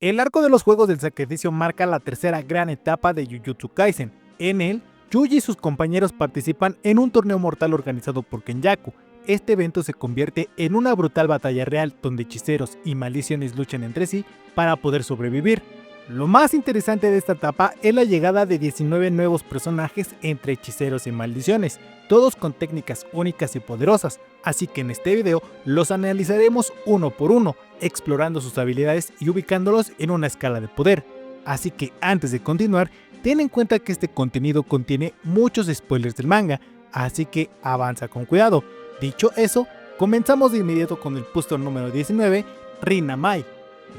El arco de los Juegos del Sacrificio marca la tercera gran etapa de Jujutsu Kaisen. En él, Yuji y sus compañeros participan en un torneo mortal organizado por Kenjaku. Este evento se convierte en una brutal batalla real donde hechiceros y maldiciones luchan entre sí para poder sobrevivir. Lo más interesante de esta etapa es la llegada de 19 nuevos personajes entre hechiceros y maldiciones, todos con técnicas únicas y poderosas, así que en este video los analizaremos uno por uno, explorando sus habilidades y ubicándolos en una escala de poder. Así que antes de continuar, ten en cuenta que este contenido contiene muchos spoilers del manga, así que avanza con cuidado. Dicho eso, comenzamos de inmediato con el puesto número 19, Rin Amai.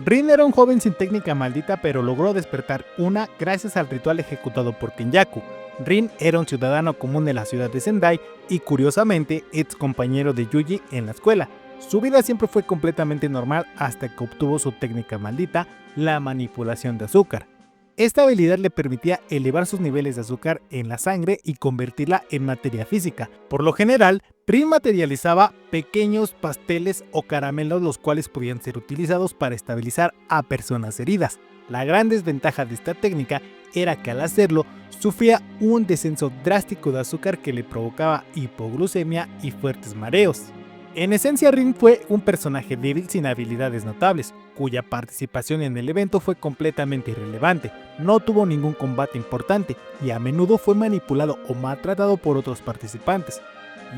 Rin era un joven sin técnica maldita, pero logró despertar una gracias al ritual ejecutado por Kenjaku. Rin era un ciudadano común de la ciudad de Sendai y curiosamente ex compañero de Yuji en la escuela. Su vida siempre fue completamente normal hasta que obtuvo su técnica maldita, la manipulación de azúcar. Esta habilidad le permitía elevar sus niveles de azúcar en la sangre y convertirla en materia física. Por lo general, Rin materializaba pequeños pasteles o caramelos los cuales podían ser utilizados para estabilizar a personas heridas. La gran desventaja de esta técnica era que al hacerlo sufría un descenso drástico de azúcar que le provocaba hipoglucemia y fuertes mareos. En esencia, Rin fue un personaje débil sin habilidades notables, cuya participación en el evento fue completamente irrelevante, no tuvo ningún combate importante y a menudo fue manipulado o maltratado por otros participantes.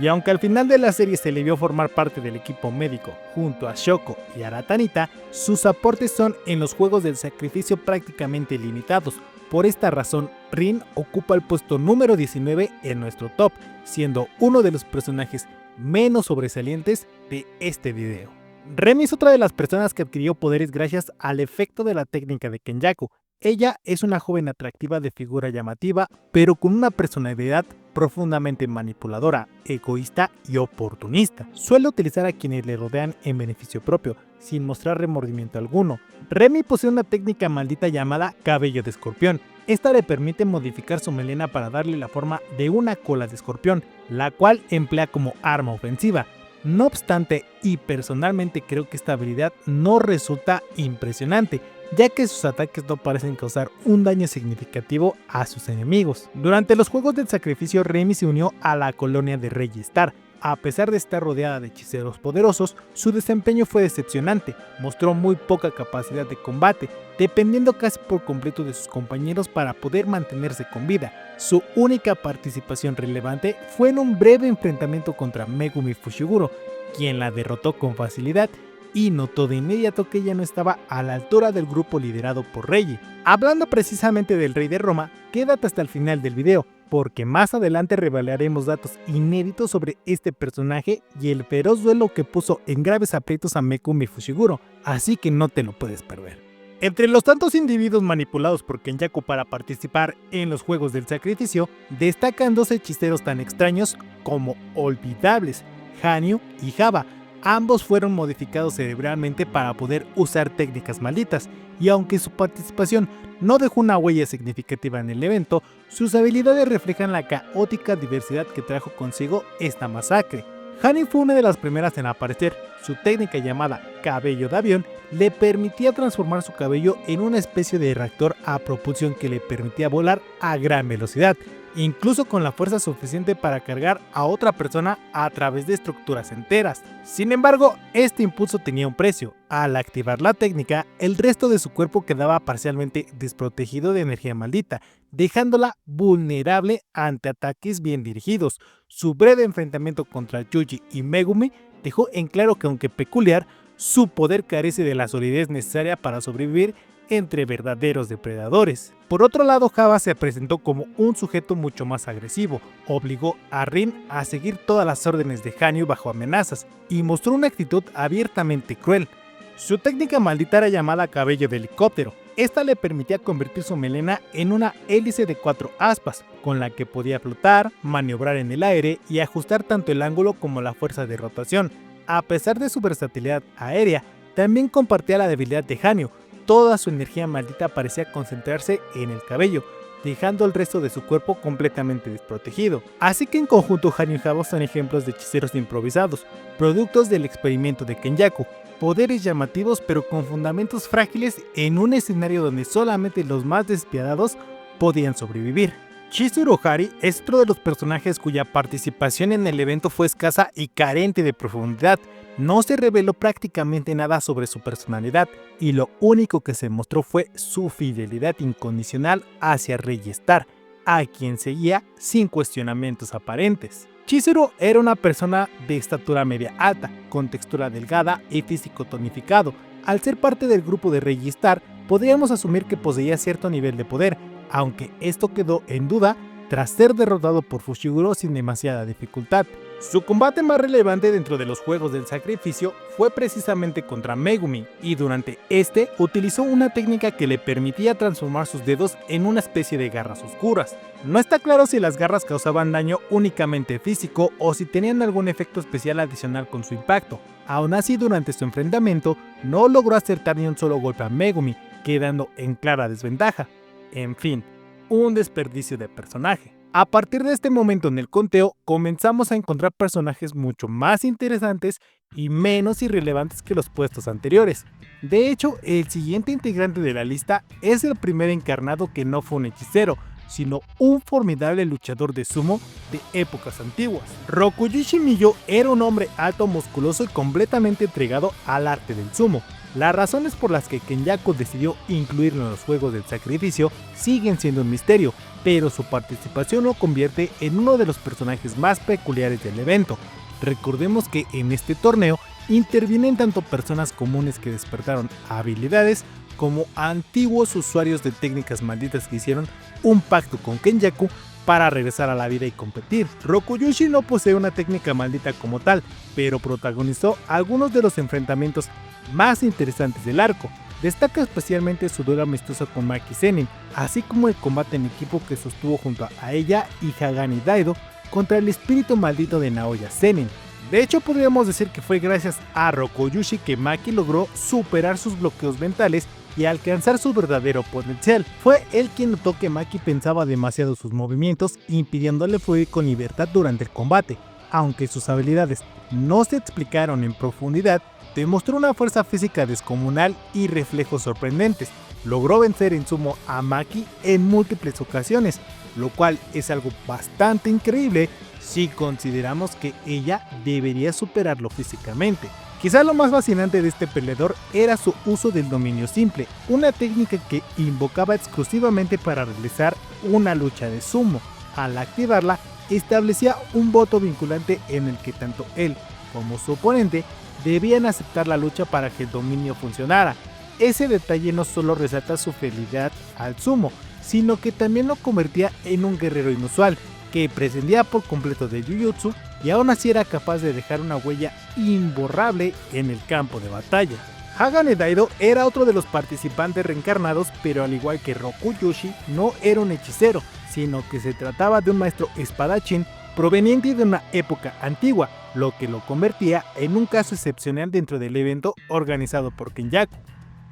Y aunque al final de la serie se le vio formar parte del equipo médico junto a Shoko y Aratanita, sus aportes son en los Juegos del Sacrificio prácticamente limitados. Por esta razón, Rin ocupa el puesto número 19 en nuestro top, siendo uno de los personajes menos sobresalientes de este video. Remi es otra de las personas que adquirió poderes gracias al efecto de la técnica de Kenjaku. Ella es una joven atractiva de figura llamativa, pero con una personalidad profundamente manipuladora, egoísta y oportunista. Suele utilizar a quienes le rodean en beneficio propio, sin mostrar remordimiento alguno. Remi posee una técnica maldita llamada cabello de escorpión. Esta le permite modificar su melena para darle la forma de una cola de escorpión, la cual emplea como arma ofensiva. No obstante, y personalmente creo que esta habilidad no resulta impresionante, ya que sus ataques no parecen causar un daño significativo a sus enemigos. Durante los Juegos del Sacrificio, Remi se unió a la colonia de Rey Star. A pesar de estar rodeada de hechiceros poderosos, su desempeño fue decepcionante, mostró muy poca capacidad de combate, dependiendo casi por completo de sus compañeros para poder mantenerse con vida. Su única participación relevante fue en un breve enfrentamiento contra Megumi Fushiguro, quien la derrotó con facilidad y notó de inmediato que ella no estaba a la altura del grupo liderado por Reiji. Hablando precisamente del rey de Roma, quédate hasta el final del video, porque más adelante revelaremos datos inéditos sobre este personaje y el feroz duelo que puso en graves aprietos a Megumi Fushiguro, así que no te lo puedes perder. Entre los tantos individuos manipulados por Kenjaku para participar en los Juegos del Sacrificio, destacan dos hechiceros tan extraños como olvidables, Hanyu y Java. Ambos fueron modificados cerebralmente para poder usar técnicas malditas, y aunque su participación no dejó una huella significativa en el evento, sus habilidades reflejan la caótica diversidad que trajo consigo esta masacre. Hanyu fue una de las primeras en aparecer. Su técnica llamada cabello de avión le permitía transformar su cabello en una especie de reactor a propulsión que le permitía volar a gran velocidad, incluso con la fuerza suficiente para cargar a otra persona a través de estructuras enteras. Sin embargo, este impulso tenía un precio. Al activar la técnica, el resto de su cuerpo quedaba parcialmente desprotegido de energía maldita, dejándola vulnerable ante ataques bien dirigidos. Su breve enfrentamiento contra Yuji y Megumi dejó en claro que, aunque peculiar, su poder carece de la solidez necesaria para sobrevivir entre verdaderos depredadores. Por otro lado, Java se presentó como un sujeto mucho más agresivo, obligó a Rin a seguir todas las órdenes de Hanyu bajo amenazas y mostró una actitud abiertamente cruel. Su técnica maldita era llamada cabello de helicóptero. Esta le permitía convertir su melena en una hélice de 4 aspas, con la que podía flotar, maniobrar en el aire y ajustar tanto el ángulo como la fuerza de rotación. A pesar de su versatilidad aérea, también compartía la debilidad de Hanyu. Toda su energía maldita parecía concentrarse en el cabello, dejando el resto de su cuerpo completamente desprotegido. Así que en conjunto Hanyu y Java son ejemplos de hechiceros improvisados, productos del experimento de Kenjaku. poderes llamativos pero con fundamentos frágiles en un escenario donde solamente los más despiadados podían sobrevivir. Chizuru Ohari es otro de los personajes cuya participación en el evento fue escasa y carente de profundidad. No se reveló prácticamente nada sobre su personalidad y lo único que se mostró fue su fidelidad incondicional hacia Reggie Star, a quien seguía sin cuestionamientos aparentes. Chizuru era una persona de estatura media alta, con textura delgada y físico tonificado. Al ser parte del grupo de Reggie Star, podríamos asumir que poseía cierto nivel de poder, aunque esto quedó en duda tras ser derrotado por Fushiguro sin demasiada dificultad. Su combate más relevante dentro de los Juegos del Sacrificio fue precisamente contra Megumi, y durante este utilizó una técnica que le permitía transformar sus dedos en una especie de garras oscuras. No está claro si las garras causaban daño únicamente físico o si tenían algún efecto especial adicional con su impacto. Aún así, durante su enfrentamiento no logró acertar ni un solo golpe a Megumi, quedando en clara desventaja. En fin, un desperdicio de personaje. A partir de este momento en el conteo, comenzamos a encontrar personajes mucho más interesantes y menos irrelevantes que los puestos anteriores. De hecho, el siguiente integrante de la lista es el primer encarnado que no fue un hechicero, sino un formidable luchador de sumo de épocas antiguas. Rokuyushi Miyo era un hombre alto, musculoso y completamente entregado al arte del sumo. Las razones por las que Kenjaku decidió incluirlo en los Juegos del Sacrificio siguen siendo un misterio, pero su participación lo convierte en uno de los personajes más peculiares del evento. Recordemos que en este torneo intervienen tanto personas comunes que despertaron habilidades como antiguos usuarios de técnicas malditas que hicieron un pacto con Kenjaku para regresar a la vida y competir. Rokuyushi no posee una técnica maldita como tal, pero protagonizó algunos de los enfrentamientos más interesantes del arco. Destaca especialmente su duelo amistoso con Maki Zenin, así como el combate en equipo que sostuvo junto a ella y Hagane Daido contra el espíritu maldito de Naoya Zenin. De hecho, podríamos decir que fue gracias a Rokuyushi que Maki logró superar sus bloqueos mentales y alcanzar su verdadero potencial. Fue él quien notó que Maki pensaba demasiado sus movimientos, impidiéndole fluir con libertad durante el combate. Aunque sus habilidades no se explicaron en profundidad, demostró una fuerza física descomunal y reflejos sorprendentes. Logró vencer en sumo a Maki en múltiples ocasiones, lo cual es algo bastante increíble si consideramos que ella debería superarlo físicamente. Quizá lo más fascinante de este peleador era su uso del dominio simple, una técnica que invocaba exclusivamente para realizar una lucha de sumo. Al activarla, establecía un voto vinculante en el que tanto él como su oponente debían aceptar la lucha para que el dominio funcionara. Ese detalle no solo resalta su fidelidad al sumo, sino que también lo convertía en un guerrero inusual, que prescindía por completo de Jujutsu y aún así era capaz de dejar una huella imborrable en el campo de batalla. Hagane Daido era otro de los participantes reencarnados, pero al igual que Rokuyushi no era un hechicero, sino que se trataba de un maestro espadachín proveniente de una época antigua, lo que lo convertía en un caso excepcional dentro del evento organizado por Kenjaku.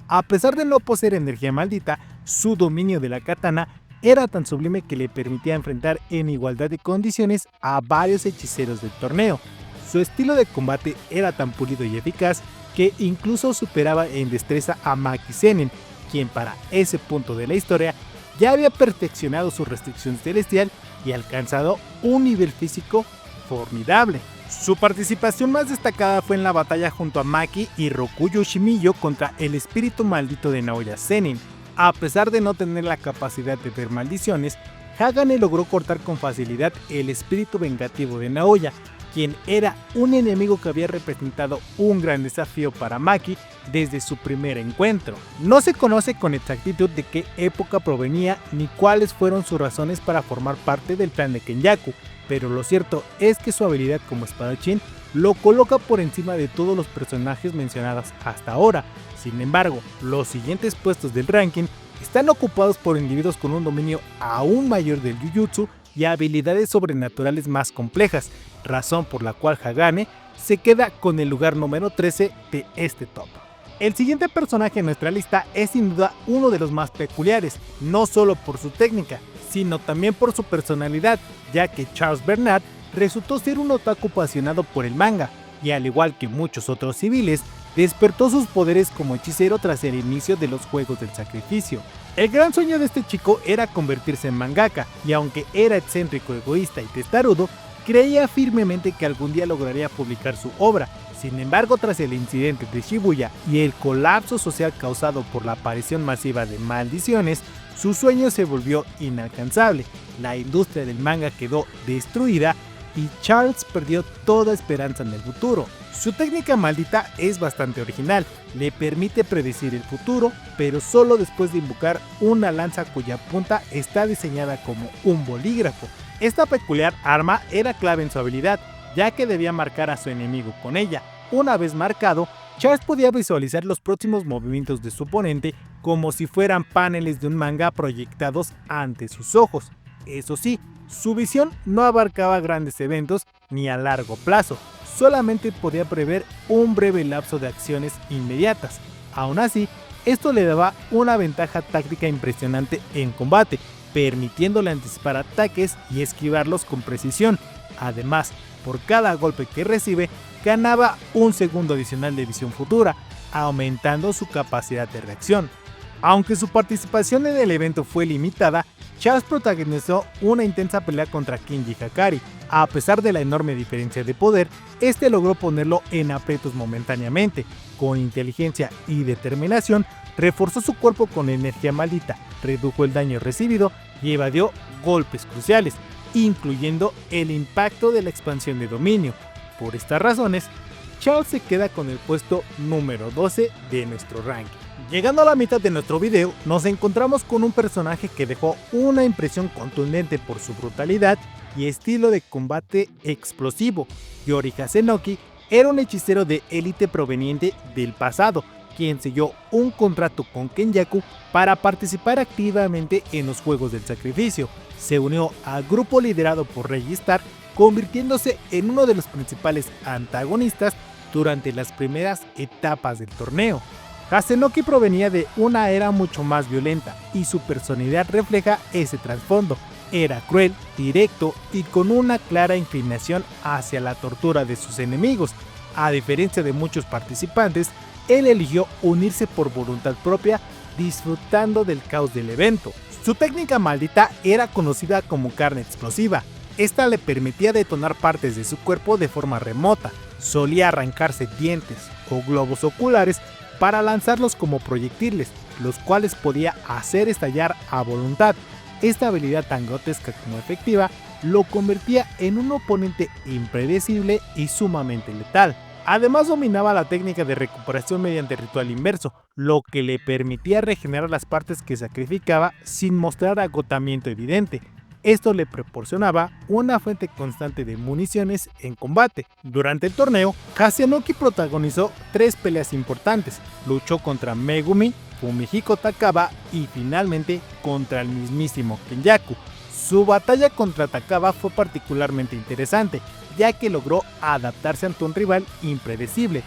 A pesar de no poseer energía maldita, su dominio de la katana era tan sublime que le permitía enfrentar en igualdad de condiciones a varios hechiceros del torneo. Su estilo de combate era tan pulido y eficaz que incluso superaba en destreza a Maki Zenin, quien para ese punto de la historia ya había perfeccionado su restricción celestial y alcanzado un nivel físico formidable. Su participación más destacada fue en la batalla junto a Maki y Rokuyushi Miyo contra el espíritu maldito de Naoya Zenin. A pesar de no tener la capacidad de ver maldiciones, Hagane logró cortar con facilidad el espíritu vengativo de Naoya, quien era un enemigo que había representado un gran desafío para Maki desde su primer encuentro. No se conoce con exactitud de qué época provenía ni cuáles fueron sus razones para formar parte del plan de Kenjaku, pero lo cierto es que su habilidad como espadachín lo coloca por encima de todos los personajes mencionados hasta ahora. Sin embargo, los siguientes puestos del ranking están ocupados por individuos con un dominio aún mayor del Jujutsu y habilidades sobrenaturales más complejas, razón por la cual Hagane se queda con el lugar número 13 de este top. El siguiente personaje en nuestra lista es sin duda uno de los más peculiares, no solo por su técnica, sino también por su personalidad, ya que Charles Bernard resultó ser un otaku apasionado por el manga, y al igual que muchos otros civiles, despertó sus poderes como hechicero tras el inicio de los Juegos del Sacrificio. El gran sueño de este chico era convertirse en mangaka, y aunque era excéntrico, egoísta y testarudo, creía firmemente que algún día lograría publicar su obra. Sin embargo, tras el incidente de Shibuya y el colapso social causado por la aparición masiva de maldiciones, su sueño se volvió inalcanzable, la industria del manga quedó destruida y Charles perdió toda esperanza en el futuro. Su técnica maldita es bastante original, le permite predecir el futuro, pero solo después de invocar una lanza cuya punta está diseñada como un bolígrafo. Esta peculiar arma era clave en su habilidad, ya que debía marcar a su enemigo con ella. Una vez marcado, Charles podía visualizar los próximos movimientos de su oponente como si fueran paneles de un manga proyectados ante sus ojos. Eso sí, su visión no abarcaba grandes eventos ni a largo plazo, solamente podía prever un breve lapso de acciones inmediatas. Aún así, esto le daba una ventaja táctica impresionante en combate, permitiéndole anticipar ataques y esquivarlos con precisión. Además, por cada golpe que recibe, ganaba un segundo adicional de visión futura, aumentando su capacidad de reacción. Aunque su participación en el evento fue limitada, Charles protagonizó una intensa pelea contra Kenji Hakari. A pesar de la enorme diferencia de poder, este logró ponerlo en aprietos momentáneamente. Con inteligencia y determinación, reforzó su cuerpo con energía maldita, redujo el daño recibido y evadió golpes cruciales, incluyendo el impacto de la expansión de dominio. Por estas razones, Charles se queda con el puesto número 12 de nuestro ranking. Llegando a la mitad de nuestro video, nos encontramos con un personaje que dejó una impresión contundente por su brutalidad y estilo de combate explosivo. Yori Hasenouki era un hechicero de élite proveniente del pasado, quien selló un contrato con Kenjaku para participar activamente en los Juegos del Sacrificio. Se unió al grupo liderado por Reggie Stark, convirtiéndose en uno de los principales antagonistas durante las primeras etapas del torneo. Hasenouki provenía de una era mucho más violenta y su personalidad refleja ese trasfondo. Era cruel, directo y con una clara inclinación hacia la tortura de sus enemigos. A diferencia de muchos participantes, él eligió unirse por voluntad propia, disfrutando del caos del evento. Su técnica maldita era conocida como carne explosiva. Esta le permitía detonar partes de su cuerpo de forma remota. Solía arrancarse dientes o globos oculares para lanzarlos como proyectiles, los cuales podía hacer estallar a voluntad. Esta habilidad tan grotesca como efectiva lo convertía en un oponente impredecible y sumamente letal. Además, dominaba la técnica de recuperación mediante ritual inverso, lo que le permitía regenerar las partes que sacrificaba sin mostrar agotamiento evidente. Esto le proporcionaba una fuente constante de municiones en combate. Durante el torneo, Hasenouki protagonizó 3 peleas importantes. Luchó contra Megumi, Fumihiko Takaba y finalmente contra el mismísimo Kenjaku. Su batalla contra Takaba fue particularmente interesante, ya que logró adaptarse ante un rival impredecible.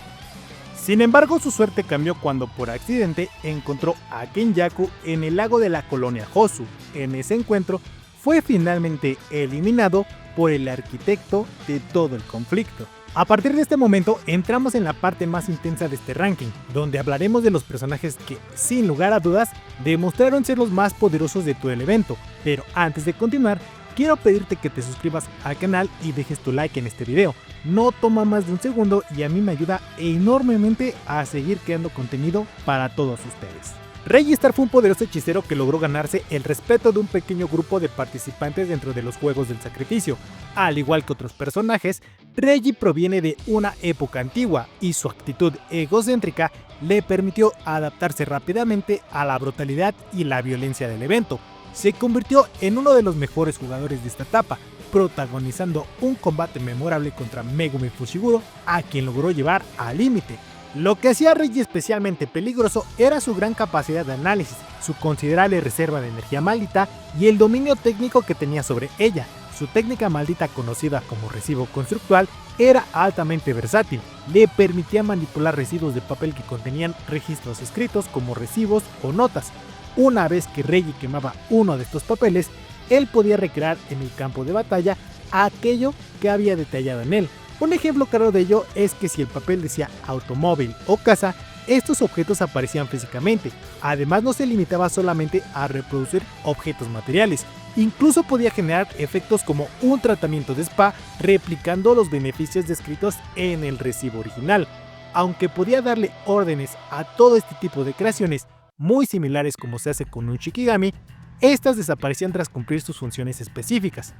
Sin embargo, su suerte cambió cuando por accidente encontró a Kenjaku en el lago de la colonia Hosu. En ese encuentro, fue finalmente eliminado por el arquitecto de todo el conflicto. A partir de este momento entramos en la parte más intensa de este ranking, donde hablaremos de los personajes que, sin lugar a dudas, demostraron ser los más poderosos de todo el evento. Pero antes de continuar, quiero pedirte que te suscribas al canal y dejes tu like en este video. No toma más de un segundo y a mí me ayuda enormemente a seguir creando contenido para todos ustedes. Reggie Stark fue un poderoso hechicero que logró ganarse el respeto de un pequeño grupo de participantes dentro de los Juegos del Sacrificio. Al igual que otros personajes, Reggie proviene de una época antigua y su actitud egocéntrica le permitió adaptarse rápidamente a la brutalidad y la violencia del evento. Se convirtió en uno de los mejores jugadores de esta etapa, protagonizando un combate memorable contra Megumi Fushiguro, a quien logró llevar al límite. Lo que hacía a Reggie especialmente peligroso era su gran capacidad de análisis, su considerable reserva de energía maldita y el dominio técnico que tenía sobre ella. Su técnica maldita, conocida como recibo constructual, era altamente versátil. Le permitía manipular residuos de papel que contenían registros escritos como recibos o notas. Una vez que Reggie quemaba uno de estos papeles, él podía recrear en el campo de batalla aquello que había detallado en él. Un ejemplo claro de ello es que si el papel decía automóvil o casa, estos objetos aparecían físicamente. Además, no se limitaba solamente a reproducir objetos materiales, incluso podía generar efectos como un tratamiento de spa replicando los beneficios descritos en el recibo original. Aunque podía darle órdenes a todo este tipo de creaciones muy similares como se hace con un Shikigami, estas desaparecían tras cumplir sus funciones específicas.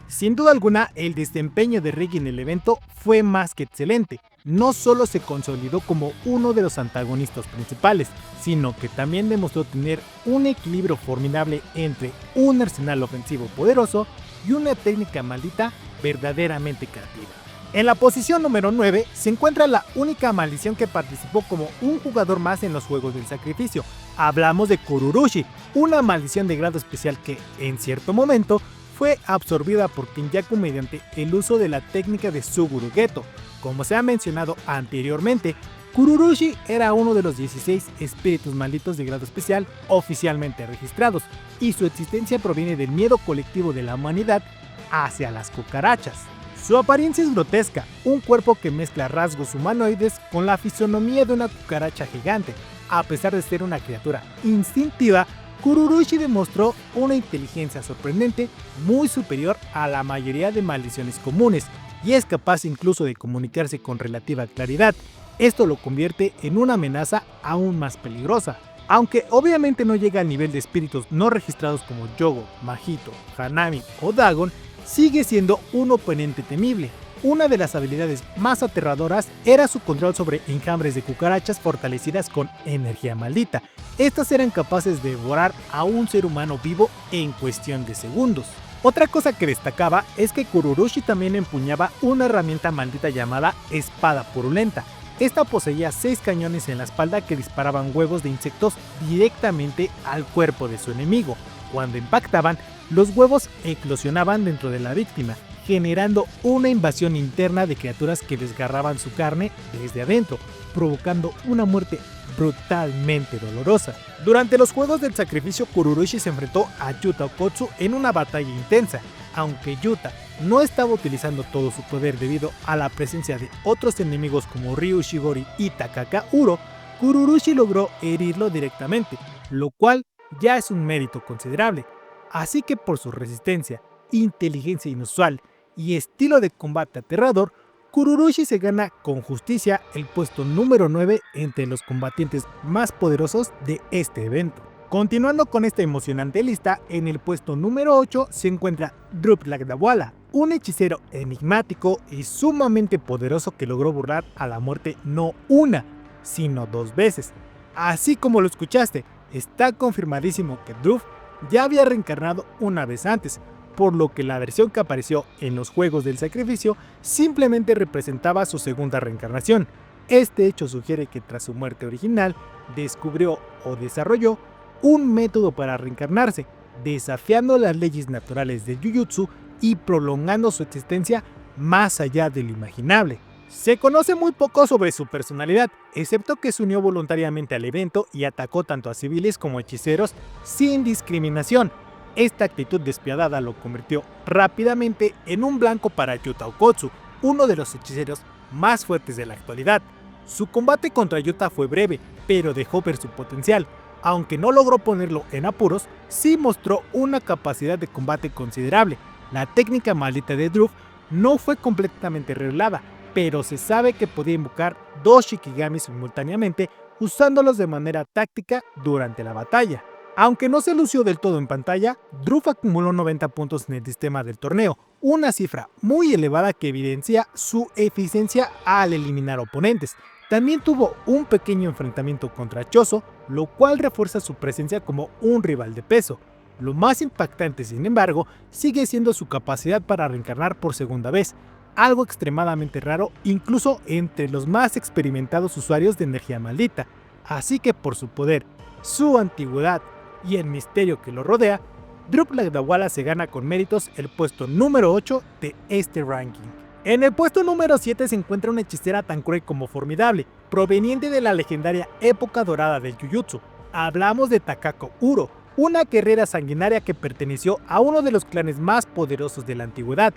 Sin duda alguna, el desempeño de Ricky en el evento fue más que excelente. No solo se consolidó como uno de los antagonistas principales, sino que también demostró tener un equilibrio formidable entre un arsenal ofensivo poderoso y una técnica maldita verdaderamente creativa. En la posición número 9 se encuentra la única maldición que participó como un jugador más en los Juegos del Sacrificio. Hablamos de Kururushi, una maldición de grado especial que, en cierto momento, fue absorbida por Kenjaku mediante el uso de la técnica de Suguru Geto. Como se ha mencionado anteriormente, Kururushi era uno de los 16 espíritus malditos de grado especial oficialmente registrados, y su existencia proviene del miedo colectivo de la humanidad hacia las cucarachas. Su apariencia es grotesca, un cuerpo que mezcla rasgos humanoides con la fisonomía de una cucaracha gigante. A pesar de ser una criatura instintiva, Kururushi demostró una inteligencia sorprendente muy superior a la mayoría de maldiciones comunes, y es capaz incluso de comunicarse con relativa claridad. Esto lo convierte en una amenaza aún más peligrosa. Aunque obviamente no llega al nivel de espíritus no registrados como Yogo, Mahito, Hanami o Dagon, sigue siendo un oponente temible. Una de las habilidades más aterradoras era su control sobre enjambres de cucarachas fortalecidas con energía maldita. Estas eran capaces de devorar a un ser humano vivo en cuestión de segundos. Otra cosa que destacaba es que Kururushi también empuñaba una herramienta maldita llamada Espada Purulenta. Esta poseía 6 cañones en la espalda que disparaban huevos de insectos directamente al cuerpo de su enemigo. Cuando impactaban, los huevos eclosionaban dentro de la víctima, generando una invasión interna de criaturas que desgarraban su carne desde adentro, provocando una muerte brutalmente dolorosa. Durante los Juegos del Sacrificio, Kururushi se enfrentó a Yuta Okkotsu en una batalla intensa. Aunque Yuta no estaba utilizando todo su poder debido a la presencia de otros enemigos como Ryu Shigori y Takaka Uro, Kururushi logró herirlo directamente, lo cual ya es un mérito considerable. Así que por su resistencia, inteligencia inusual y estilo de combate aterrador, Kururushi se gana con justicia el puesto número 9 entre los combatientes más poderosos de este evento. Continuando con esta emocionante lista, en el puesto número 8 se encuentra Drup Lagdawala, un hechicero enigmático y sumamente poderoso que logró burlar a la muerte no una, sino 2 veces. Así como lo escuchaste, está confirmadísimo que Drup ya había reencarnado una vez antes, por lo que la versión que apareció en los Juegos del Sacrificio simplemente representaba su segunda reencarnación. Este hecho sugiere que tras su muerte original, descubrió o desarrolló un método para reencarnarse, desafiando las leyes naturales del Jujutsu y prolongando su existencia más allá de lo imaginable. Se conoce muy poco sobre su personalidad, excepto que se unió voluntariamente al evento y atacó tanto a civiles como a hechiceros sin discriminación. Esta actitud despiadada lo convirtió rápidamente en un blanco para Yuta Okkotsu, uno de los hechiceros más fuertes de la actualidad. Su combate contra Yuta fue breve, pero dejó ver su potencial. Aunque no logró ponerlo en apuros, sí mostró una capacidad de combate considerable. La técnica maldita de Drup no fue completamente revelada, pero se sabe que podía invocar 2 Shikigamis simultáneamente usándolos de manera táctica durante la batalla. Aunque no se lució del todo en pantalla, Drup acumuló 90 puntos en el sistema del torneo, una cifra muy elevada que evidencia su eficiencia al eliminar oponentes. También tuvo un pequeño enfrentamiento contra Choso, lo cual refuerza su presencia como un rival de peso. Lo más impactante, sin embargo, sigue siendo su capacidad para reencarnar por segunda vez, algo extremadamente raro incluso entre los más experimentados usuarios de energía maldita. Así que por su poder, su antigüedad y el misterio que lo rodea, Drup Lagdawala se gana con méritos el puesto número 8 de este ranking. En el puesto número 7 se encuentra una hechicera tan cruel como formidable, proveniente de la legendaria época dorada del Jujutsu. Hablamos de Takako Uro, una guerrera sanguinaria que perteneció a uno de los clanes más poderosos de la antigüedad.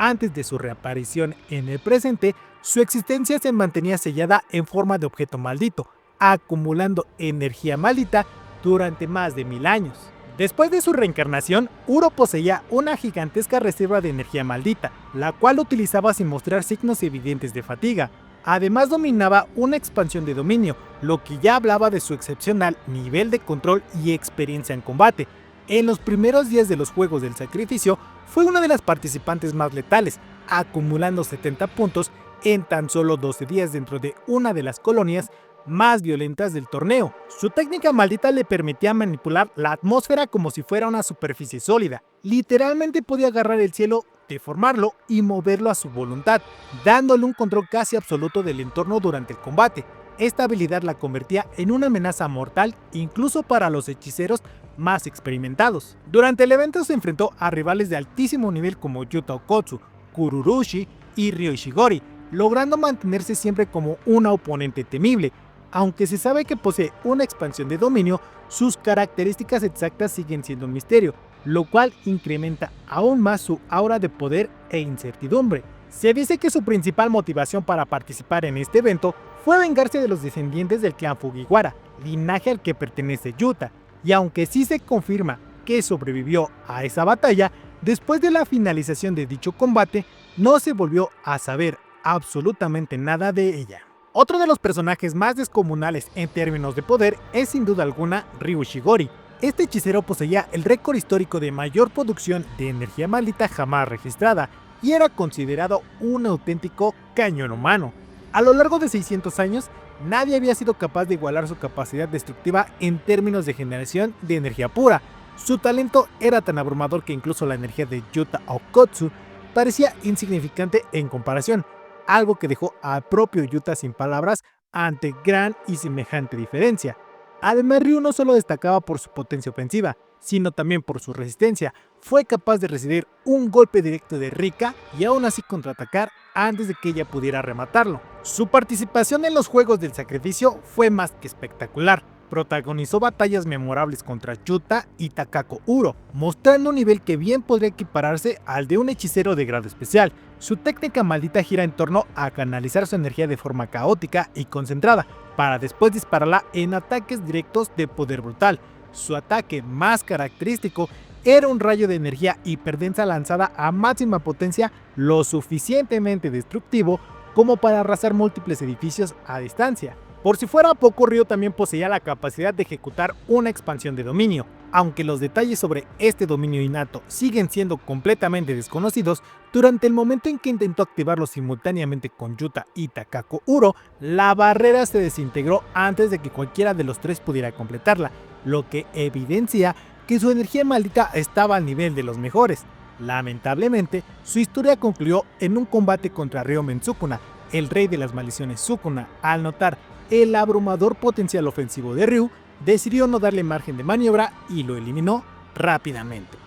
Antes de su reaparición en el presente, su existencia se mantenía sellada en forma de objeto maldito, acumulando energía maldita durante más de 1000 años. Después de su reencarnación, Uro poseía una gigantesca reserva de energía maldita, la cual utilizaba sin mostrar signos evidentes de fatiga. Además dominaba una expansión de dominio, lo que ya hablaba de su excepcional nivel de control y experiencia en combate. En los primeros días de los Juegos del Sacrificio, fue una de las participantes más letales, acumulando 70 puntos en tan solo 12 días dentro de una de las colonias más violentas del torneo. Su técnica maldita le permitía manipular la atmósfera como si fuera una superficie sólida. Literalmente podía agarrar el cielo, deformarlo y moverlo a su voluntad, dándole un control casi absoluto del entorno durante el combate. Esta habilidad la convertía en una amenaza mortal incluso para los hechiceros más experimentados. Durante el evento se enfrentó a rivales de altísimo nivel como Yuta Okkotsu, Kururushi y Ryo Ishigori, logrando mantenerse siempre como una oponente temible. Aunque se sabe que posee una expansión de dominio, sus características exactas siguen siendo un misterio, lo cual incrementa aún más su aura de poder e incertidumbre. Se dice que su principal motivación para participar en este evento fue vengarse de los descendientes del clan Fujiwara, linaje al que pertenece Yuta, y aunque sí se confirma que sobrevivió a esa batalla, después de la finalización de dicho combate, no se volvió a saber absolutamente nada de ella. Otro de los personajes más descomunales en términos de poder es sin duda alguna Ryo Ishigori. Este hechicero poseía el récord histórico de mayor producción de energía maldita jamás registrada y era considerado un auténtico cañón humano. A lo largo de 600 años, nadie había sido capaz de igualar su capacidad destructiva en términos de generación de energía pura. Su talento era tan abrumador que incluso la energía de Yuta Okkotsu parecía insignificante en comparación, algo que dejó al propio Yuta sin palabras ante gran y semejante diferencia. Además, Ryu no solo destacaba por su potencia ofensiva, sino también por su resistencia. Fue capaz de recibir un golpe directo de Rika y aún así contraatacar antes de que ella pudiera rematarlo. Su participación en los Juegos del Sacrificio fue más que espectacular. Protagonizó batallas memorables contra Yuta y Takako Uro, mostrando un nivel que bien podría equipararse al de un hechicero de grado especial. Su técnica maldita gira en torno a canalizar su energía de forma caótica y concentrada, para después dispararla en ataques directos de poder brutal. Su ataque más característico era un rayo de energía hiperdensa lanzada a máxima potencia, lo suficientemente destructivo como para arrasar múltiples edificios a distancia. Por si fuera poco, Ryo también poseía la capacidad de ejecutar una expansión de dominio. Aunque los detalles sobre este dominio innato siguen siendo completamente desconocidos, durante el momento en que intentó activarlo simultáneamente con Yuta y Takako Uro, la barrera se desintegró antes de que cualquiera de los tres pudiera completarla, lo que evidencia que su energía maldita estaba al nivel de los mejores. Lamentablemente, su historia concluyó en un combate contra Ryomen Sukuna, el rey de las maldiciones Sukuna. Al notar el abrumador potencial ofensivo de Ryu, decidió no darle margen de maniobra y lo eliminó rápidamente.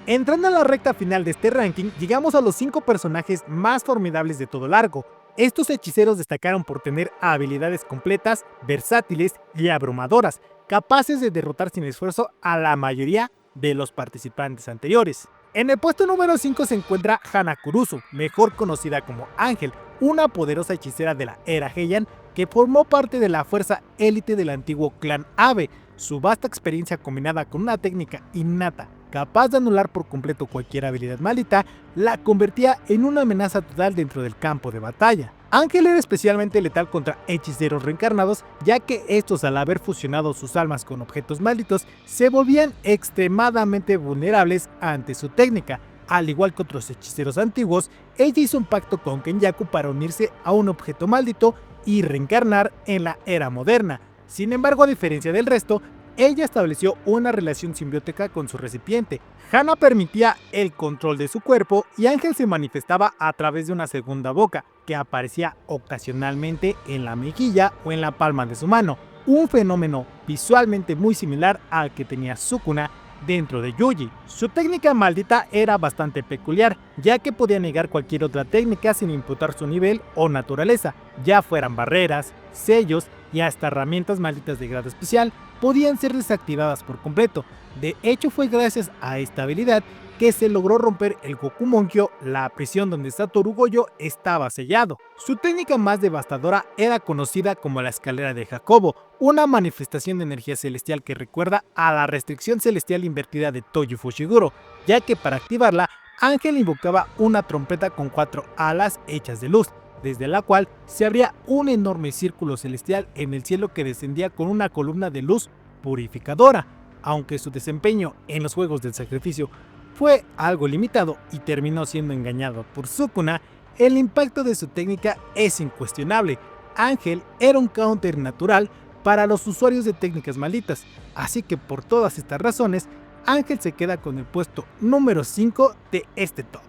Entrando a la recta final de este ranking, llegamos a los 5 personajes más formidables de todo el arco. Estos hechiceros destacaron por tener habilidades completas, versátiles y abrumadoras, capaces de derrotar sin esfuerzo a la mayoría de los participantes anteriores. En el puesto número 5 se encuentra Hana Kurusu, mejor conocida como Ángel, una poderosa hechicera de la era Heian que formó parte de la fuerza élite del antiguo clan Abe. Su vasta experiencia combinada con una técnica innata capaz de anular por completo cualquier habilidad maldita, la convertía en una amenaza total dentro del campo de batalla. Ángel era especialmente letal contra hechiceros reencarnados, ya que estos, al haber fusionado sus almas con objetos malditos, se volvían extremadamente vulnerables ante su técnica. Al igual que otros hechiceros antiguos, ella hizo un pacto con Kenjaku para unirse a un objeto maldito y reencarnar en la era moderna. Sin embargo, a diferencia del resto, ella estableció una relación simbiótica con su recipiente. Hana permitía el control de su cuerpo y Ángel se manifestaba a través de una segunda boca, que aparecía ocasionalmente en la mejilla o en la palma de su mano, un fenómeno visualmente muy similar al que tenía Sukuna dentro de Yuji. Su técnica maldita era bastante peculiar, ya que podía negar cualquier otra técnica sin importar su nivel o naturaleza, ya fueran barreras, sellos, y hasta herramientas malditas de grado especial podían ser desactivadas por completo. De hecho, fue gracias a esta habilidad que se logró romper el Gokumonkyo, la prisión donde Satoru Gojo estaba sellado. Su técnica más devastadora era conocida como la escalera de Jacobo, una manifestación de energía celestial que recuerda a la restricción celestial invertida de Toyo Fushiguro, ya que para activarla, Ángel invocaba una trompeta con 4 alas hechas de luz, desde la cual se abría un enorme círculo celestial en el cielo que descendía con una columna de luz purificadora. Aunque su desempeño en los Juegos del Sacrificio fue algo limitado y terminó siendo engañado por Sukuna, el impacto de su técnica es incuestionable. Ángel era un counter natural para los usuarios de técnicas malditas, así que por todas estas razones, Ángel se queda con el puesto número 5 de este top.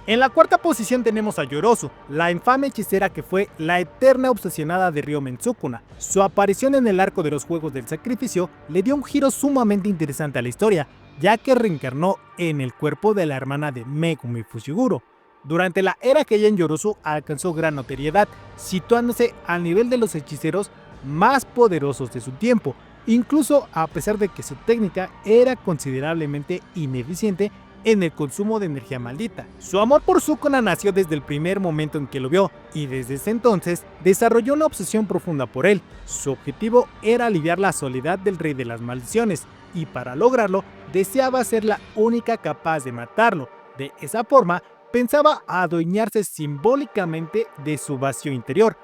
En la cuarta posición tenemos a Yorozu, la infame hechicera que fue la eterna obsesionada de Ryomen Sukuna. Su aparición en el arco de los Juegos del Sacrificio le dio un giro sumamente interesante a la historia, ya que reencarnó en el cuerpo de la hermana de Megumi Fushiguro. Durante la era Heian, Yorozu alcanzó gran notoriedad, situándose al nivel de los hechiceros más poderosos de su tiempo, incluso a pesar de que su técnica era considerablemente ineficiente en el consumo de energía maldita. Su amor por Sukuna nació desde el primer momento en que lo vio, y desde ese entonces desarrolló una obsesión profunda por él. Su objetivo era aliviar la soledad del rey de las maldiciones, y para lograrlo deseaba ser la única capaz de matarlo. De esa forma, pensaba adueñarse simbólicamente de su vacío interior.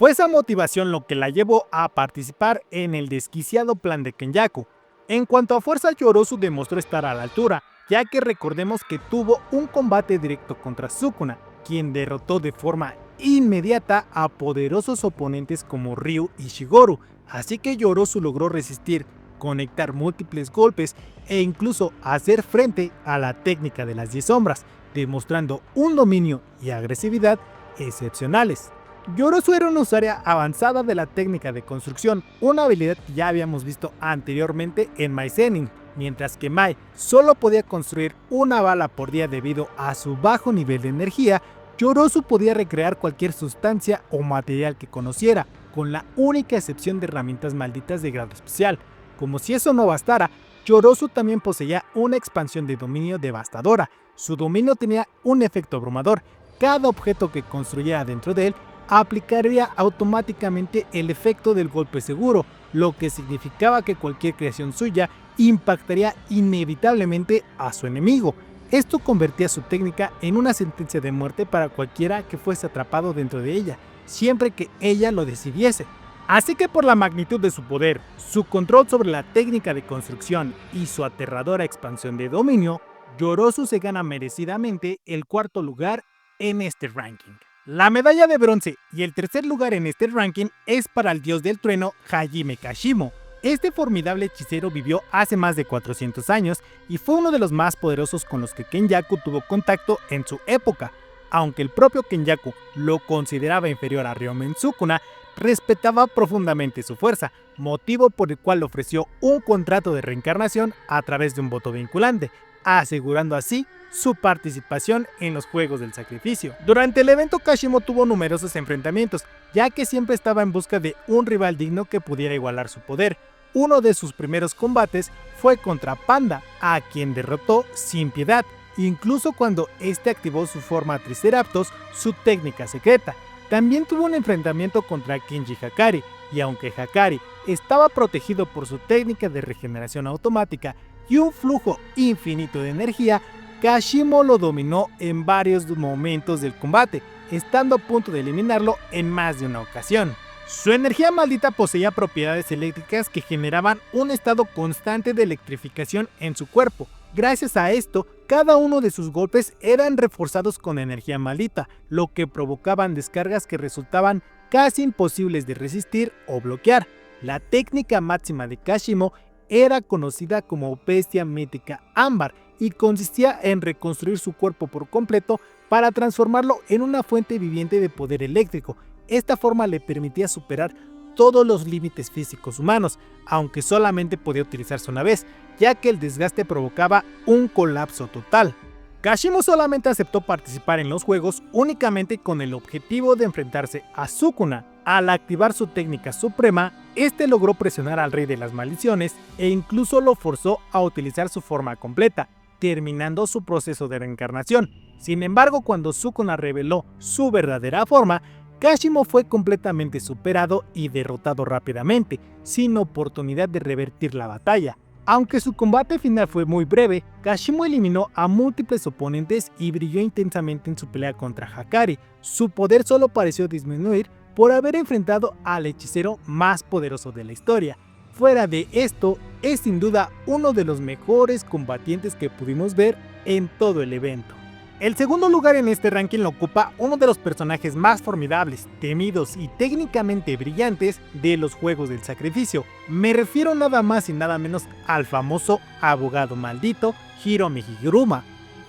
Fue esa motivación lo que la llevó a participar en el desquiciado plan de Kenjaku. En cuanto a fuerza, Yorozu demostró estar a la altura, ya que recordemos que tuvo un combate directo contra Sukuna, quien derrotó de forma inmediata a poderosos oponentes como Ryu y Shigoru, así que Yorozu logró resistir, conectar múltiples golpes e incluso hacer frente a la técnica de las 10 sombras, demostrando un dominio y agresividad excepcionales. Yorozu era una usuaria avanzada de la técnica de construcción, una habilidad que ya habíamos visto anteriormente en Mai Zenin. Mientras que Mai solo podía construir una bala por día debido a su bajo nivel de energía, Yorozu podía recrear cualquier sustancia o material que conociera, con la única excepción de herramientas malditas de grado especial. Como si eso no bastara, Yorozu también poseía una expansión de dominio devastadora. Su dominio tenía un efecto abrumador. Cada objeto que construyera dentro de él aplicaría automáticamente el efecto del golpe seguro, lo que significaba que cualquier creación suya impactaría inevitablemente a su enemigo. Esto convertía su técnica en una sentencia de muerte para cualquiera que fuese atrapado dentro de ella, siempre que ella lo decidiese. Así que por la magnitud de su poder, su control sobre la técnica de construcción y su aterradora expansión de dominio, Yorozu se gana merecidamente el cuarto lugar en este ranking. La medalla de bronce y el tercer lugar en este ranking es para el dios del trueno Hajime Kashimo. Este formidable hechicero vivió hace más de 400 años y fue uno de los más poderosos con los que Kenjaku tuvo contacto en su época. Aunque el propio Kenjaku lo consideraba inferior a Ryomen Sukuna, respetaba profundamente su fuerza, motivo por el cual ofreció un contrato de reencarnación a través de un voto vinculante, asegurando así su participación en los Juegos del Sacrificio. Durante el evento, Kashimo tuvo numerosos enfrentamientos, ya que siempre estaba en busca de un rival digno que pudiera igualar su poder. Uno de sus primeros combates fue contra Panda, a quien derrotó sin piedad, incluso cuando este activó su forma Triceratops, su técnica secreta. También tuvo un enfrentamiento contra Kenji Hakari, y aunque Hakari estaba protegido por su técnica de regeneración automática y un flujo infinito de energía, Kashimo lo dominó en varios momentos del combate, estando a punto de eliminarlo en más de una ocasión. Su energía maldita poseía propiedades eléctricas que generaban un estado constante de electrificación en su cuerpo. Gracias a esto, cada uno de sus golpes eran reforzados con energía maldita, lo que provocaban descargas que resultaban casi imposibles de resistir o bloquear. La técnica máxima de Kashimo era conocida como Bestia Mítica Ámbar y consistía en reconstruir su cuerpo por completo para transformarlo en una fuente viviente de poder eléctrico. Esta forma le permitía superar todos los límites físicos humanos, aunque solamente podía utilizarse una vez, ya que el desgaste provocaba un colapso total. Kashimo solamente aceptó participar en los juegos únicamente con el objetivo de enfrentarse a Sukuna, Al activar su técnica suprema, este logró presionar al rey de las maldiciones e incluso lo forzó a utilizar su forma completa, terminando su proceso de reencarnación. Sin embargo, cuando Sukuna reveló su verdadera forma, Kashimo fue completamente superado y derrotado rápidamente, sin oportunidad de revertir la batalla. Aunque su combate final fue muy breve, Kashimo eliminó a múltiples oponentes y brilló intensamente en su pelea contra Hakari. Su poder solo pareció disminuir por haber enfrentado al hechicero más poderoso de la historia. Fuera de esto, es sin duda uno de los mejores combatientes que pudimos ver en todo el evento. El segundo lugar en este ranking lo ocupa uno de los personajes más formidables, temidos y técnicamente brillantes de los Juegos del Sacrificio. Me refiero nada más y nada menos al famoso abogado maldito Hiromi Higuruma.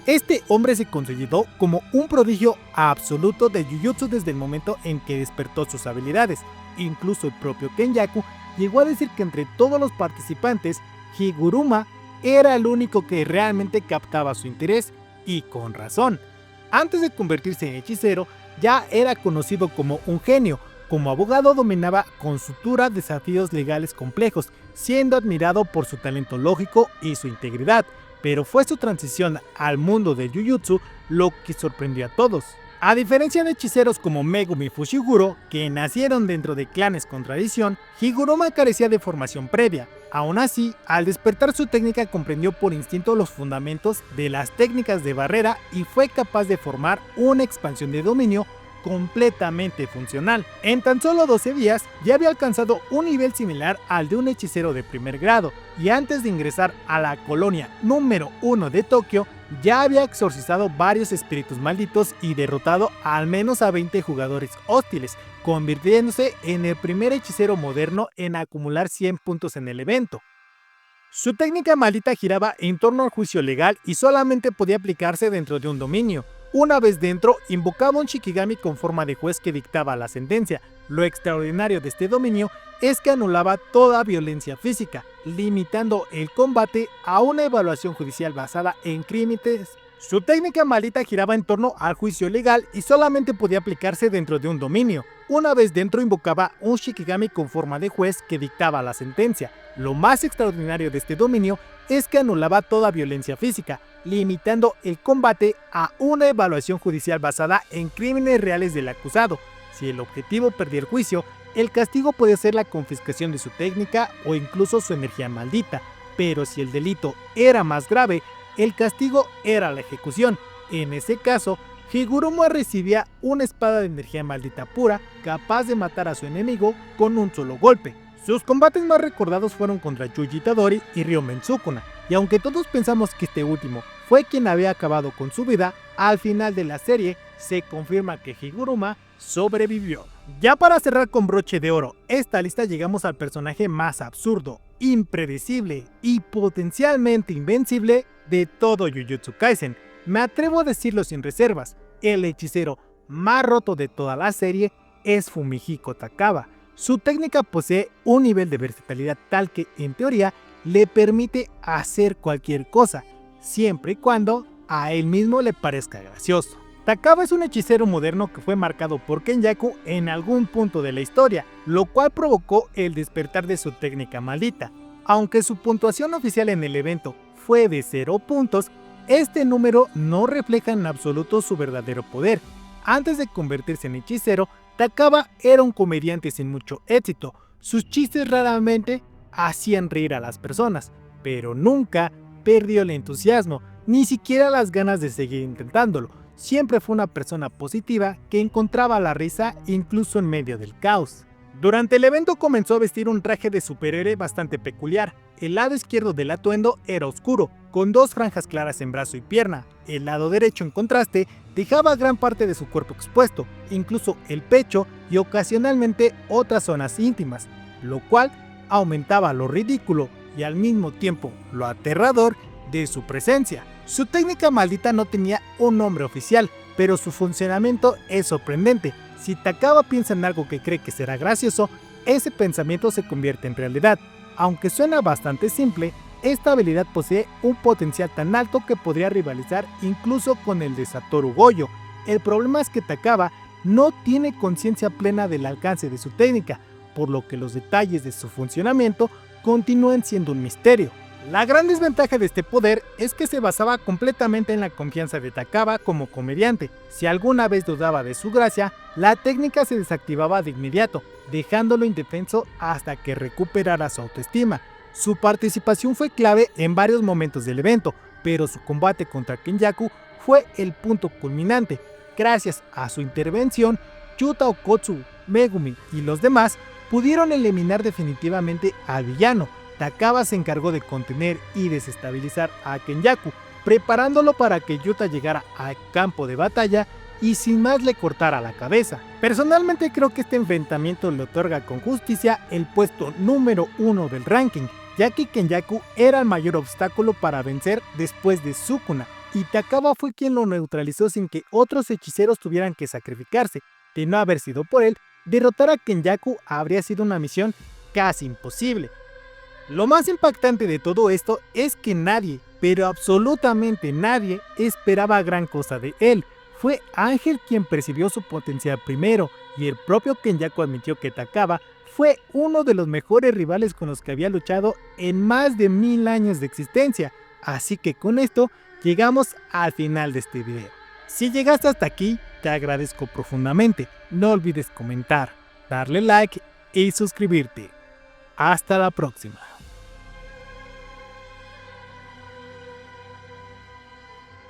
Este hombre se consolidó como un prodigio absoluto de Jujutsu desde el momento en que despertó sus habilidades. Incluso el propio Kenjaku llegó a decir que entre todos los participantes, Higuruma era el único que realmente captaba su interés, y con razón. Antes de convertirse en hechicero, ya era conocido como un genio. Como abogado dominaba con sutura desafíos legales complejos, siendo admirado por su talento lógico y su integridad, pero fue su transición al mundo del Jujutsu lo que sorprendió a todos. A diferencia de hechiceros como Megumi Fushiguro, que nacieron dentro de clanes con tradición, Higuruma carecía de formación previa. Aún así, al despertar su técnica comprendió por instinto los fundamentos de las técnicas de barrera y fue capaz de formar una expansión de dominio completamente funcional. En tan solo 12 días ya había alcanzado un nivel similar al de un hechicero de primer grado, y antes de ingresar a la colonia número 1 de Tokio, ya había exorcizado varios espíritus malditos y derrotado al menos a 20 jugadores hostiles, convirtiéndose en el primer hechicero moderno en acumular 100 puntos en el evento. Su técnica maldita giraba en torno al juicio legal y solamente podía aplicarse dentro de un dominio. Una vez dentro, invocaba un Shikigami con forma de juez que dictaba la sentencia. Lo extraordinario de este dominio es que anulaba toda violencia física, limitando el combate a una evaluación judicial basada en crímenes. Su técnica maldita giraba en torno al juicio legal y solamente podía aplicarse dentro de un dominio. Una vez dentro, invocaba un Shikigami con forma de juez que dictaba la sentencia. Lo más extraordinario de este dominio es que anulaba toda violencia física, limitando el combate a una evaluación judicial basada en crímenes reales del acusado. Si el objetivo perdía el juicio, el castigo podía ser la confiscación de su técnica o incluso su energía maldita, pero si el delito era más grave, el castigo era la ejecución. En ese caso, Higuruma recibía una espada de energía maldita pura, capaz de matar a su enemigo con un solo golpe. Sus combates más recordados fueron contra Yuji Itadori y Ryomen Sukuna, y aunque todos pensamos que este último fue quien había acabado con su vida, al final de la serie se confirma que Higuruma sobrevivió. Ya para cerrar con broche de oro esta lista, llegamos al personaje más absurdo, impredecible y potencialmente invencible de todo Jujutsu Kaisen. Me atrevo a decirlo sin reservas, el hechicero más roto de toda la serie es Fumihiko Takaba. Su técnica posee un nivel de versatilidad tal que, en teoría, le permite hacer cualquier cosa, siempre y cuando a él mismo le parezca gracioso. Takaba es un hechicero moderno que fue marcado por Kenjaku en algún punto de la historia, lo cual provocó el despertar de su técnica maldita. Aunque su puntuación oficial en el evento fue de 0 puntos, este número no refleja en absoluto su verdadero poder. Antes de convertirse en hechicero, Takaba era un comediante sin mucho éxito. Sus chistes raramente hacían reír a las personas, pero nunca perdió el entusiasmo, ni siquiera las ganas de seguir intentándolo. Siempre fue una persona positiva que encontraba la risa incluso en medio del caos. Durante el evento comenzó a vestir un traje de superhéroe bastante peculiar. El lado izquierdo del atuendo era oscuro, con 2 franjas claras en brazo y pierna. El lado derecho, en contraste, dejaba gran parte de su cuerpo expuesto, incluso el pecho y ocasionalmente otras zonas íntimas, lo cual aumentaba lo ridículo y al mismo tiempo lo aterrador de su presencia. Su técnica maldita no tenía un nombre oficial, pero su funcionamiento es sorprendente. Si Takaba piensa en algo que cree que será gracioso, ese pensamiento se convierte en realidad. Aunque suena bastante simple, esta habilidad posee un potencial tan alto que podría rivalizar incluso con el de Satoru Gojo. El problema es que Takaba no tiene conciencia plena del alcance de su técnica, por lo que los detalles de su funcionamiento continúan siendo un misterio. La gran desventaja de este poder es que se basaba completamente en la confianza de Takaba como comediante. Si alguna vez dudaba de su gracia, la técnica se desactivaba de inmediato, dejándolo indefenso hasta que recuperara su autoestima. Su participación fue clave en varios momentos del evento, pero su combate contra Kenjaku fue el punto culminante. Gracias a su intervención, Yuta Okkotsu, Megumi y los demás pudieron eliminar definitivamente al villano. Takaba se encargó de contener y desestabilizar a Kenjaku, preparándolo para que Yuta llegara al campo de batalla y sin más le cortara la cabeza. Personalmente creo que este enfrentamiento le otorga con justicia el puesto número 1 del ranking, ya que Kenjaku era el mayor obstáculo para vencer después de Sukuna, y Takaba fue quien lo neutralizó sin que otros hechiceros tuvieran que sacrificarse. De no haber sido por él, derrotar a Kenjaku habría sido una misión casi imposible. Lo más impactante de todo esto es que nadie, pero absolutamente nadie, esperaba gran cosa de él. Fue Ángel quien percibió su potencial primero, y el propio Kenjaku admitió que Takaba fue uno de los mejores rivales con los que había luchado en más de 1000 años de existencia. Así que con esto llegamos al final de este video. Si llegaste hasta aquí, te agradezco profundamente. No olvides comentar, darle like y suscribirte. Hasta la próxima.